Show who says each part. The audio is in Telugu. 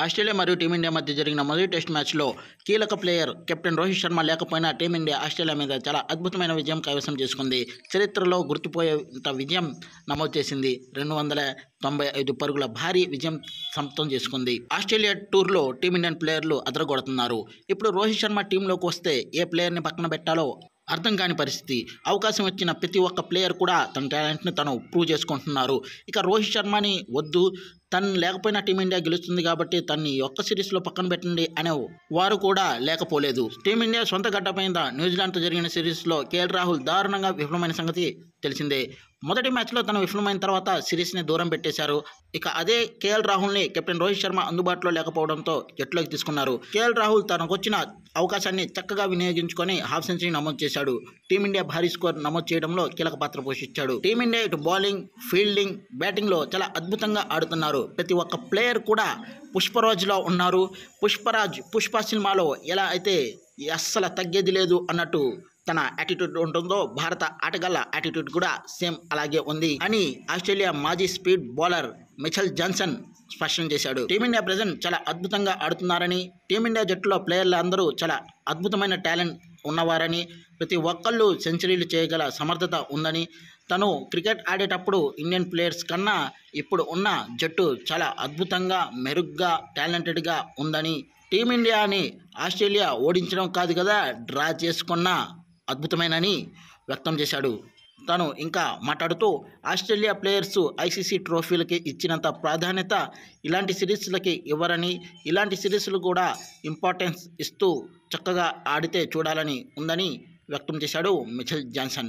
Speaker 1: ఆస్ట్రేలియా మరియు టీమిండియా మధ్య జరిగిన మొదటి టెస్ట్ మ్యాచ్లో కీలక ప్లేయర్ కెప్టెన్ రోహిత్ శర్మ లేకపోయినా టీమిండియా ఆస్ట్రేలియా మీద చాలా అద్భుతమైన విజయం కైవసం చేసుకుంది. చరిత్రలో గుర్తుపోయేంత విజయం నమోదు చేసింది. 295 పరుగుల భారీ విజయం సొంతం చేసుకుంది. ఆస్ట్రేలియా టూర్లో టీమిండియన్ ప్లేయర్లు అదరగొడుతున్నారు. ఇప్పుడు రోహిత్ శర్మ టీంలోకి వస్తే ఏ ప్లేయర్ని పక్కన పెట్టాలో అర్థం కాని పరిస్థితి. అవకాశం వచ్చిన ప్రతి ఒక్క ప్లేయర్ కూడా తన టాలెంట్ని తను ప్రూవ్ చేసుకుంటున్నారు. ఇక రోహిత్ శర్మని వద్దు, తను లేకపోయినా టీమిండియా గెలుస్తుంది కాబట్టి తన్ని ఒక్క సిరీస్లో పక్కన పెట్టండి అనే వారు కూడా లేకపోలేదు. టీమిండియా సొంత గడ్డ మీద న్యూజిలాండ్తో జరిగిన సిరీస్లో కేఎల్ రాహుల్ దారుణంగా విఫలమైన సంగతి తెలిసిందే. మొదటి మ్యాచ్లో తను విఫలమైన తర్వాత సిరీస్ని దూరం పెట్టేశారు. ఇక అదే కేఎల్ రాహుల్ని కెప్టెన్ రోహిత్ శర్మ అందుబాటులో లేకపోవడంతో జట్టులోకి తీసుకున్నారు. కేఎల్ రాహుల్ తనకొచ్చిన అవకాశాన్ని చక్కగా వినియోగించుకొని హాఫ్ సెంచరీ నమోదు చేశాడు. టీమిండియా భారీ స్కోర్ నమోదు చేయడంలో కీలక పాత్ర పోషించాడు. టీమిండియా ఇటు బౌలింగ్, ఫీల్డింగ్, బ్యాటింగ్లో చాలా అద్భుతంగా ఆడుతున్నారు. ప్రతి ఒక్క ప్లేయర్ కూడా పుష్పరాజ్లో ఉన్నారు. పుష్ప సినిమాలో ఎలా అయితే అస్సలు తగ్గేది లేదు అన్నట్టు తన యాటిట్యూడ్ ఉంటుందో భారత ఆటగాళ్ల యాటిట్యూడ్ కూడా సేమ్ అలాగే ఉంది అని ఆస్ట్రేలియా మాజీ స్పీడ్ బౌలర్ మిచెల్ జాన్సన్ స్పష్టం చేశాడు. టీమిండియా ప్రెజెంట్ చాలా అద్భుతంగా ఆడుతున్నారని, టీమిండియా జట్టులో ప్లేయర్లు అందరూ చాలా అద్భుతమైన టాలెంట్ ఉన్నవారని, ప్రతి ఒక్కళ్ళు సెంచరీలు చేయగల సమర్థత ఉందని, తను క్రికెట్ ఆడేటప్పుడు ఇండియన్ ప్లేయర్స్ కన్నా ఇప్పుడు ఉన్న జట్టు చాలా అద్భుతంగా, మెరుగ్గా, టాలెంటెడ్గా ఉందని, టీమిండియాని ఆస్ట్రేలియా ఓడించడం కాదు కదా డ్రా చేసుకున్న అద్భుతమైనని వ్యక్తం చేశాడు. తను ఇంకా మాట్లాడుతూ ఆస్ట్రేలియా ప్లేయర్స్ ఐసీసీ ట్రోఫీలకి ఇచ్చినంత ప్రాధాన్యత ఇలాంటి సిరీస్లకి ఇవ్వరని, ఇలాంటి సిరీస్లు కూడా ఇంపార్టెన్స్ ఇస్తూ చక్కగా ఆడితే చూడాలని ఉందని వ్యక్తం చేశాడు మిచెల్ జాన్సన్.